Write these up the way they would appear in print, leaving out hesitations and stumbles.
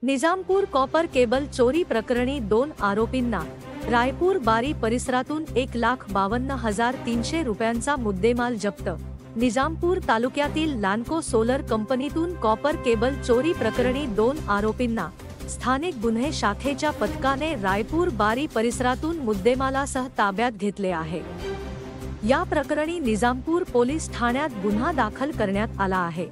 Nizampur copper cable चोरी प्रकरणी 2 आरोपींना रायपूर बारी परिसरातून 1,52,300 रुपयांचा मुद्देमाल जप्त। निजामपूर तालुक्यातील लान्को सोलर कंपनीतून कॉपर केबल चोरी प्रकरणी 2 आरोपींना स्थानिक गुन्हे शाखेच्या पथकाने रायपूर बारी परिसरातून मुद्देमालासह ताब्यात घेतले आहे। या प्रकरणी निजामपूर पोलीस ठाण्यात गुन्हा दाखल करण्यात आला आहे।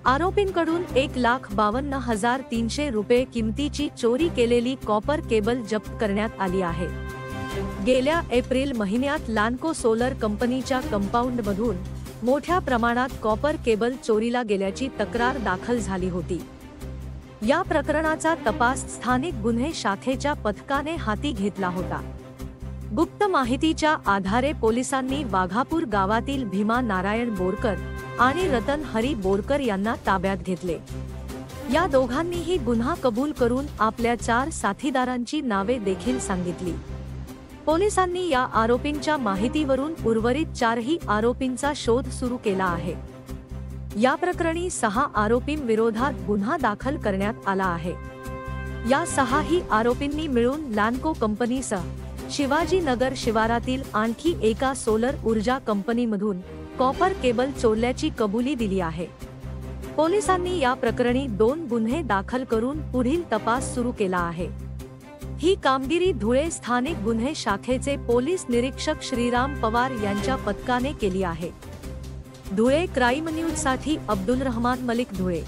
आरोपींकडून 1,52,300 रुपये किमतीची चोरी केलेली कॉपर केबल जप्त करण्यात आली आहे। गेल्या एप्रिल महिन्यात लान्को सोलर कंपनीच्या कंपाऊंडमधून मोठ्या प्रमाणात कॉपर केबल चोरीला गेल्याची तक्रार दाखल झाली होती। या प्रकरणाचा तपास स्थानिक गुन्हे शाखेच्या पथकाने हाती घेतला होता। गुप्त माहितीच्या आधारे पोलिसांनी वाघापूर गावातील भीमा नारायण बोरकर आणि रतन हरी बोरकर यांना ताब्यात घेतले। या दोघांनीही गुन्हा कबूल करून आपल्या 4 साथीदारांची नावे देखील सांगितली। पोलिसांनी या आरोपींच्या माहितीवरून उर्वरित 4ही आरोपींचा शोध सुरू केला आहे। या प्रकरणी 6 आरोपींविरोधात गुन्हा दाखल करण्यात आला आहे। या 6ही आरोपींनी मिळून लान्को कंपनीसह शिवाजीनगर शिवारातील आणखी एका सोलर ऊर्जा कंपनीमधून कॉपर केबल चोरल्याची कबुली दिली आहे। पोलिसांनी या प्रकरणी 2 गुन्हे दाखल करून पुढील तपास सुरू केला आहे। ही कामगिरी धुळे स्थानिक गुन्हे शाखेचे पोलीस निरीक्षक श्रीराम पवार यांच्या पथकाने केली आहे। धुळे क्राईम न्यूज साठी अब्दुल रहमान मलिक, धुळे।